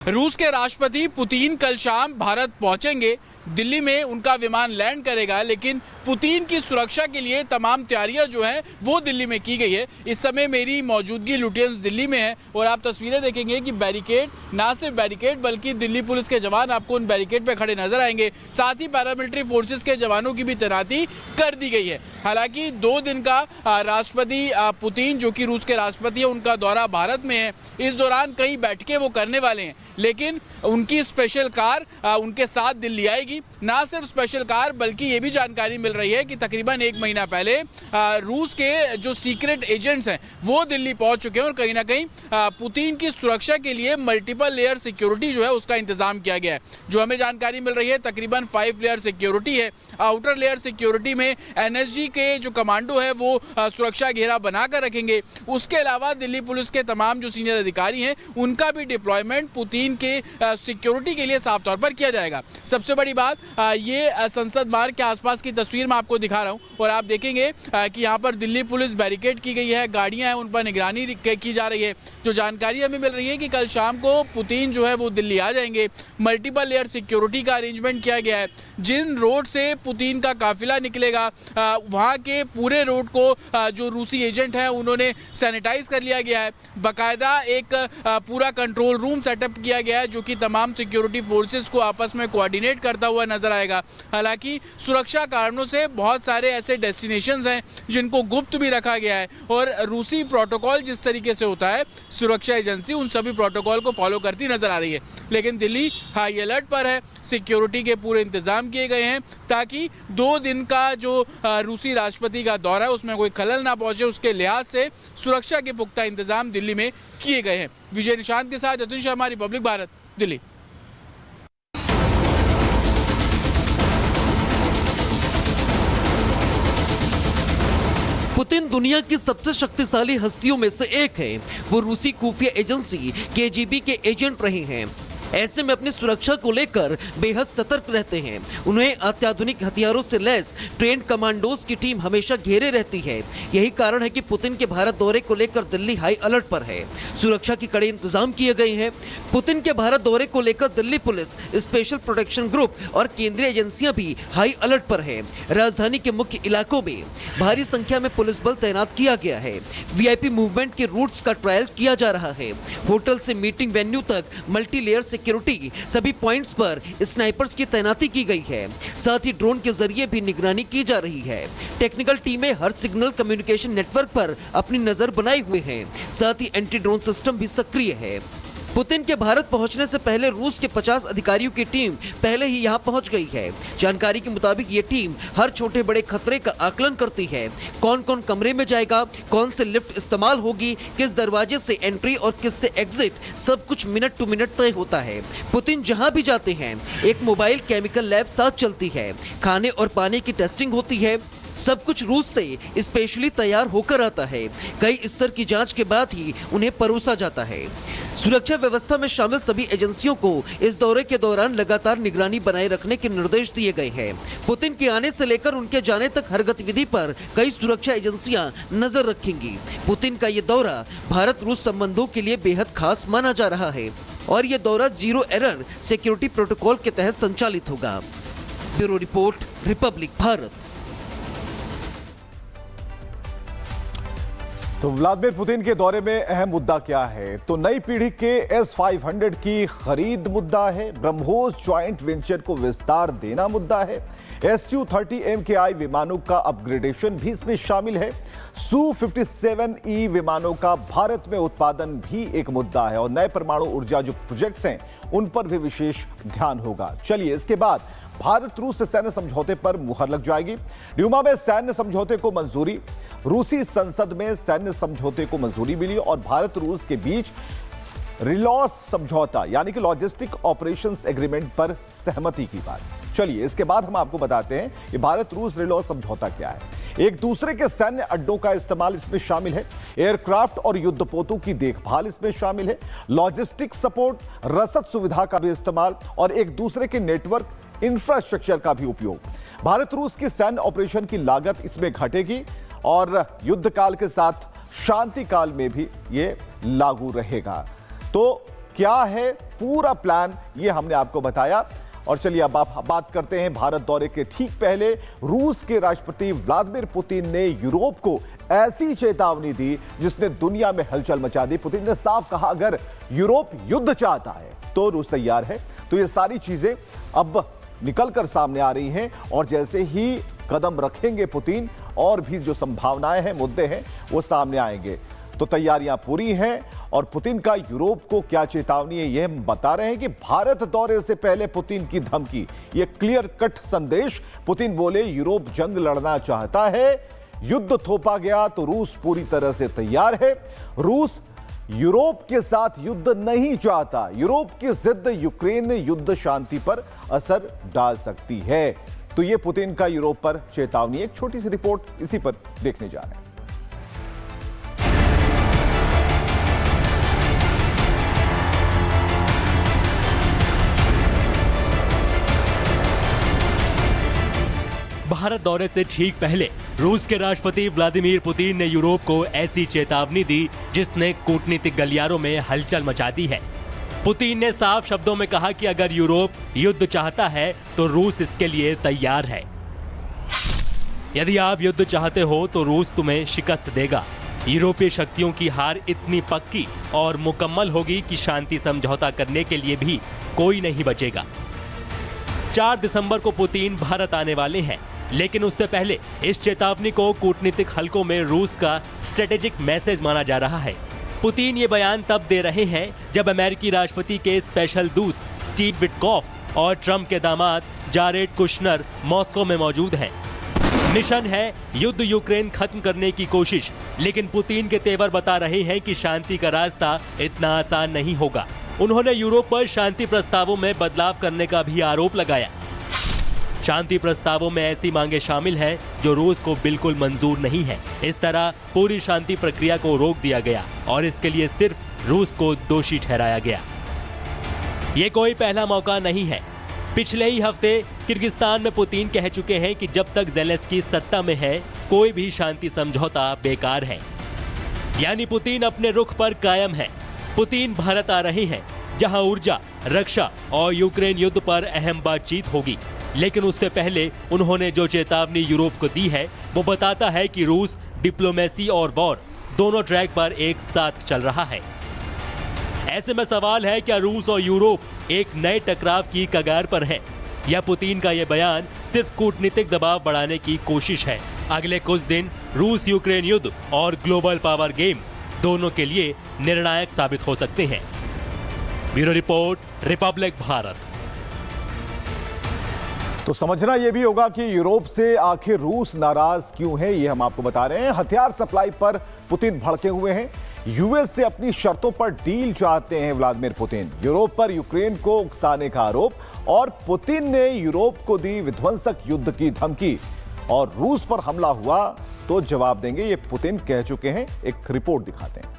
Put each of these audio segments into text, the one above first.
रूस के राष्ट्रपति पुतिन कल शाम भारत पहुंचेंगे। दिल्ली में उनका विमान लैंड करेगा, लेकिन पुतिन की सुरक्षा के लिए तमाम तैयारियां जो है वो दिल्ली में की गई है। इस समय मेरी मौजूदगी लुटियंस दिल्ली में है और आप तस्वीरें देखेंगे कि बैरिकेड, ना सिर्फ बैरिकेड बल्कि दिल्ली पुलिस के जवान आपको उन बैरिकेड पे खड़े नजर आएंगे। साथ ही पैरामिलिट्री फोर्सेस के जवानों की भी तैनाती कर दी गई है। हालांकि 2 दिन का राष्ट्रपति पुतिन, जो कि रूस के राष्ट्रपति है, उनका दौरा भारत में है। इस दौरान कई बैठकें वो करने वाले हैं, लेकिन उनकी स्पेशल कार उनके साथ दिल्ली आएगी। ना सिर्फ स्पेशल कार बल्कि ये भी जानकारी मिल रही है कि तकरीबन 1 महीना पहले रूस के जो सीक्रेट एजेंट्स हैं वो दिल्ली पहुंच चुके हैं और कहीं ना कहीं पुतिन की सुरक्षा के लिए मल्टीपल लेयर सिक्योरिटी जो है उसका इंतजाम किया गया है। जो हमें जानकारी मिल रही है तकरीबन 5 लेयर सिक्योरिटी है। आउटर लेयर सिक्योरिटी में एनएसजी के जो कमांडो है वो सुरक्षा घेरा बनाकर रखेंगे। उसके अलावा दिल्ली पुलिस के तमाम जो सीनियर अधिकारी हैं उनका भी डिप्लॉयमेंट पुतिन के सिक्योरिटी के लिए साफ तौर पर किया जाएगा। सबसे बड़ी बात ये संसद मार्ग के आसपास की तस्वीर मैं आपको दिखा रहा हूं और आप देखेंगे कि यहाँ पर दिल्ली पुलिस बैरिकेड की गई है, गाड़ियां हैं, उन पर निगरानी की जा रही है। जो जानकारी हमें मिल रही है कि कल शाम को पुतिन जो है वो दिल्ली आ जाएंगे। मल्टीपल लेयर सिक्योरिटी का अरेंजमेंट किया गया है। जिन रोड से पुतिन का काफिला निकलेगा वहां के पूरे रोड को जो रूसी एजेंट है उन्होंने सैनिटाइज कर लिया गया है। बाकायदा एक पूरा कंट्रोल रूम सेटअप किया गया है जो कि तमाम सिक्योरिटी फोर्सेस को आपस में कोऑर्डिनेट करता हुआ नजर आएगा। हालांकि सुरक्षा कारणों से बहुत सारे ऐसे डेस्टिनेशंस हैं जिनको गुप्त भी रखा गया है और रूसी प्रोटोकॉल जिस तरीके से होता है, सुरक्षा एजेंसी उन सभी प्रोटोकॉल को फॉलो करती नजर आ रही है। लेकिन दिल्ली हाई अलर्ट पर है, सिक्योरिटी के पूरे इंतजाम किए गए हैं ताकि 2 दिन का जो रूसी राष्ट्रपति का दौरा है उसमें कोई खलल ना पहुंचे। उसके लिहाज से सुरक्षा के पुख्ता इंतजाम दिल्ली में किए गए हैं। विजय निशांत के साथ अतुल शर्मा, रिपब्लिक भारत, दिल्ली। पुतिन दुनिया की सबसे शक्तिशाली हस्तियों में से एक है। वो रूसी खुफिया एजेंसी केजीबी के एजेंट रहे हैं। ऐसे में अपनी सुरक्षा को लेकर बेहद सतर्क रहते हैं। उन्हें अत्याधुनिक हथियारों से लैस ट्रेंड कमांडोज की टीम हमेशा घेरे रहती है। यही कारण है कि पुतिन के भारत दौरे को लेकर दिल्ली हाई अलर्ट पर है। सुरक्षा के कड़े इंतजाम किए गए हैं। पुतिन के भारत दौरे को लेकर Delhi police, special protection group और केंद्रीय एजेंसियां भी हाई अलर्ट पर है। राजधानी के मुख्य इलाकों में भारी संख्या में पुलिस बल तैनात किया गया है। वीआईपी मूवमेंट के रूट्स का ट्रायल किया जा रहा है। होटल से मीटिंग वेन्यू तक मल्टी लेयर सिक्योरिटी, सभी पॉइंट्स पर स्नाइपर्स की तैनाती की गई है। साथ ही ड्रोन के जरिए भी निगरानी की जा रही है। टेक्निकल टीमें हर सिग्नल कम्युनिकेशन नेटवर्क पर अपनी नजर बनाए हुए हैं। साथ ही एंटी ड्रोन सिस्टम भी सक्रिय है। पुतिन के भारत पहुंचने से पहले रूस के 50 अधिकारियों की टीम पहले ही यहां पहुंच गई है। जानकारी के मुताबिक ये टीम हर छोटे बड़े खतरे का आकलन करती है। कौन कौन कमरे में जाएगा, कौन से लिफ्ट इस्तेमाल होगी, किस दरवाजे से एंट्री और किस से एग्जिट, सब कुछ मिनट टू मिनट तय होता है। पुतिन जहां भी जाते हैं एक मोबाइल केमिकल लैब साथ चलती है। खाने और पानी की टेस्टिंग होती है। सब कुछ रूस से स्पेशली तैयार होकर आता है। कई स्तर की जांच के बाद ही उन्हें परोसा जाता है। सुरक्षा व्यवस्था में शामिल सभी एजेंसियों को इस दौरे के दौरान लगातार निगरानी बनाए रखने के निर्देश दिए गए हैं। पुतिन के आने से लेकर उनके जाने तक हर गतिविधि पर कई सुरक्षा एजेंसियां नजर रखेंगी। पुतिन का ये दौरा भारत रूस संबंधों के लिए बेहद खास माना जा रहा है और ये दौरा जीरो एरर सिक्योरिटी प्रोटोकॉल के तहत संचालित होगा। Bureau report, Republic Bharat. तो व्लादिमीर पुतिन के दौरे में अहम मुद्दा क्या है? तो नई पीढ़ी के S-500 की खरीद मुद्दा है। ब्रह्मोस ज्वाइंट वेंचर को विस्तार देना मुद्दा है। Su-30 MKI विमानों का अपग्रेडेशन भी इसमें शामिल है। Su-57E विमानों का भारत में उत्पादन भी एक मुद्दा है और नए परमाणु ऊर्जा जो प्रोजेक्ट्स हैं उन पर भी विशेष ध्यान होगा। चलिए, इसके बाद भारत रूस सैन्य समझौते पर मुहर लग जाएगी। ड्यूमा में सैन्य समझौते को मंजूरी, रूसी संसद में सैन्य समझौते को मंजूरी मिली और भारत रूस के बीच रिलॉस समझौता यानी कि लॉजिस्टिक ऑपरेशंस एग्रीमेंट पर सहमति की बात। चलिए, इसके बाद हम आपको बताते हैं कि भारत रूस रिलॉस समझौता क्या है। एक दूसरे के सैन्य अड्डों का इस्तेमाल इसमें शामिल है। एयरक्राफ्ट और युद्धपोतों की देखभाल इसमें शामिल है। लॉजिस्टिक सपोर्ट, रसद सुविधा का भी इस्तेमाल और एक दूसरे के नेटवर्क इंफ्रास्ट्रक्चर का भी उपयोग। भारत रूस की सैन्य ऑपरेशन की लागत इसमें घटेगी और युद्ध काल के साथ शांति काल में भी यह लागू रहेगा। तो क्या है पूरा प्लान, ये हमने आपको बताया। और चलिए अब आप बात करते हैं भारत दौरे के ठीक पहले रूस के राष्ट्रपति व्लादिमीर पुतिन ने यूरोप को ऐसी चेतावनी दी जिसने दुनिया में हलचल मचा दी। पुतिन ने साफ कहा अगर यूरोप युद्ध चाहता है तो रूस तैयार है। तो ये सारी चीजें अब निकलकर सामने आ रही हैं और जैसे ही कदम रखेंगे पुतिन और भी जो संभावनाएं हैं, मुद्दे हैं, वो सामने आएंगे। तो तैयारियां पूरी हैं और पुतिन का यूरोप को क्या चेतावनी है यह हम बता रहे हैं कि भारत दौरे से पहले पुतिन की धमकी, यह क्लियर कट संदेश। पुतिन बोले यूरोप जंग लड़ना चाहता है, युद्ध थोपा गया तो रूस पूरी तरह से तैयार है। रूस यूरोप के साथ युद्ध नहीं चाहता। यूरोप की जिद यूक्रेन युद्ध शांति पर असर डाल सकती है। तो यह पुतिन का यूरोप पर चेतावनी। एक छोटी सी रिपोर्ट इसी पर देखने जा रहे हैं। भारत दौरे से ठीक पहले रूस के राष्ट्रपति व्लादिमीर पुतिन ने यूरोप को ऐसी चेतावनी दी जिसने कूटनीतिक गलियारों में हलचल मचा दी है। पुतिन ने साफ शब्दों में कहा कि अगर यूरोप युद्ध चाहता है तो रूस इसके लिए तैयार है। यदि आप युद्ध चाहते हो तो रूस तुम्हें शिकस्त देगा। यूरोपीय शक्तियों की हार इतनी पक्की और मुकम्मल होगी कि शांति समझौता करने के लिए भी कोई नहीं बचेगा। 4 दिसंबर को पुतिन भारत आने वाले हैं, लेकिन उससे पहले इस चेतावनी को कूटनीतिक हलकों में रूस का स्ट्रेटेजिक मैसेज माना जा रहा है। पुतिन ये बयान तब दे रहे हैं जब अमेरिकी राष्ट्रपति के स्पेशल दूत स्टीव विटकॉफ और ट्रंप के दामाद जारेड कुशनर मॉस्को में मौजूद हैं। मिशन है युद्ध यूक्रेन खत्म करने की कोशिश, लेकिन पुतिन के तेवर बता रहे हैं कि शांति का रास्ता इतना आसान नहीं होगा। उन्होंने यूरोप पर शांति प्रस्तावों में बदलाव करने का भी आरोप लगाया। शांति प्रस्तावों में ऐसी मांगे शामिल हैं जो रूस को बिल्कुल मंजूर नहीं है। इस तरह पूरी शांति प्रक्रिया को रोक दिया गया और इसके लिए सिर्फ रूस को दोषी ठहराया गया। ये कोई पहला मौका नहीं है। पिछले ही हफ्ते किर्गिस्तान में पुतिन कह चुके हैं कि जब तक ज़ेलेंस्की सत्ता में है कोई भी शांति समझौता बेकार है। यानी पुतिन अपने रुख पर कायम है। पुतिन भारत आ रहे हैं जहां ऊर्जा, रक्षा और यूक्रेन युद्ध पर अहम बातचीत होगी, लेकिन उससे पहले उन्होंने जो चेतावनी यूरोप को दी है वो बताता है कि रूस डिप्लोमेसी और वॉर दोनों ट्रैक पर एक साथ चल रहा है। ऐसे में सवाल है क्या रूस और यूरोप एक नए टकराव की कगार पर हैं, या पुतिन का यह बयान सिर्फ कूटनीतिक दबाव बढ़ाने की कोशिश है। अगले कुछ दिन रूस यूक्रेन युद्ध और ग्लोबल पावर गेम दोनों के लिए निर्णायक साबित हो सकते हैं। Bureau report, Republic Bharat. तो समझना यह भी होगा कि यूरोप से आखिर रूस नाराज क्यों है, ये हम आपको बता रहे हैं। हथियार सप्लाई पर पुतिन भड़के हुए हैं। यूएस से अपनी शर्तों पर डील चाहते हैं व्लादिमीर पुतिन। यूरोप पर यूक्रेन को उकसाने का आरोप, और पुतिन ने यूरोप को दी विध्वंसक युद्ध की धमकी। और रूस पर हमला हुआ तो जवाब देंगे, ये पुतिन कह चुके हैं। एक रिपोर्ट दिखाते हैं।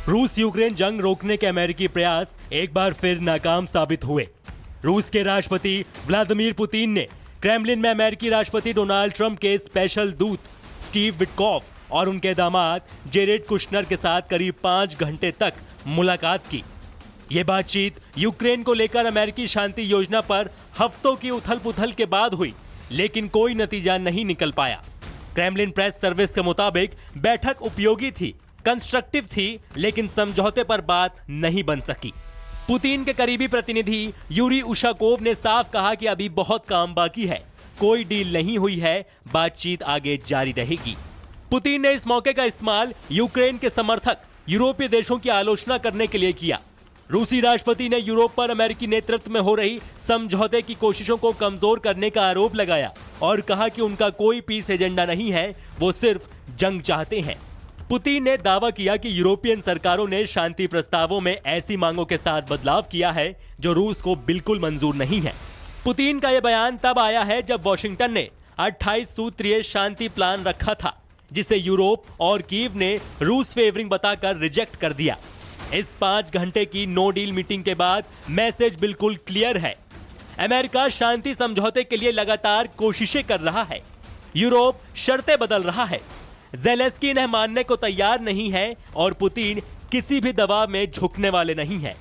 रूस यूक्रेन जंग रोकने के अमेरिकी प्रयास एक बार फिर नाकाम साबित हुए। रूस के राष्ट्रपति व्लादिमीर पुतिन ने क्रेमलिन में अमेरिकी राष्ट्रपति डोनाल्ड ट्रंप के स्पेशल दूत स्टीव विटकॉफ और उनके दामाद जेरेड कुशनर के साथ करीब 5 घंटे तक मुलाकात की। ये बातचीत यूक्रेन को लेकर अमेरिकी शांति योजना पर हफ्तों की उथल-पुथल के बाद हुई, लेकिन कोई नतीजा नहीं निकल पाया। क्रेमलिन प्रेस सर्विस के मुताबिक बैठक उपयोगी थी, कंस्ट्रक्टिव थी, लेकिन समझौते पर बात नहीं बन सकी। पुतिन के करीबी प्रतिनिधि यूरी उशाकोव ने साफ कहा कि अभी बहुत काम बाकी है, कोई डील नहीं हुई है, बातचीत आगे जारी रहेगी। पुतिन ने इस मौके का इस्तेमाल यूक्रेन के समर्थक यूरोपीय देशों की आलोचना करने के लिए किया। रूसी राष्ट्रपति ने यूरोप पर अमेरिकी नेतृत्व में हो रही समझौते की कोशिशों को कमजोर करने का आरोप लगाया और कहा कि उनका कोई पीस एजेंडा नहीं है, वो सिर्फ जंग चाहते हैं। पुतिन ने दावा किया कि यूरोपियन सरकारों ने शांति प्रस्तावों में ऐसी मांगों के साथ बदलाव किया है जो रूस को बिल्कुल मंजूर नहीं है। पुतिन का यह बयान तब आया है जब वॉशिंगटन ने 28 सूत्रीय शांति प्लान रखा था, जिसे यूरोप और कीव ने रूस फेवरिंग बताकर रिजेक्ट कर दिया। इस 5 घंटे की नो डील मीटिंग के बाद मैसेज बिल्कुल क्लियर है। अमेरिका शांति समझौते के लिए लगातार कोशिशें कर रहा है। यूरोप शर्तें बदल रहा है। ज़ेलेंस्की इन्हें मानने को तैयार नहीं है और पुतिन किसी भी दबाव में झुकने वाले नहीं है।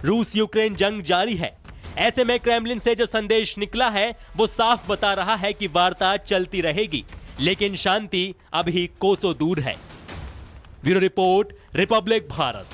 रूस यूक्रेन जंग जारी है। ऐसे में क्रेमलिन से जो संदेश निकला है वो साफ बता रहा है कि वार्ता चलती रहेगी, लेकिन शांति अभी कोसों दूर है। Bureau report, Republic Bharat.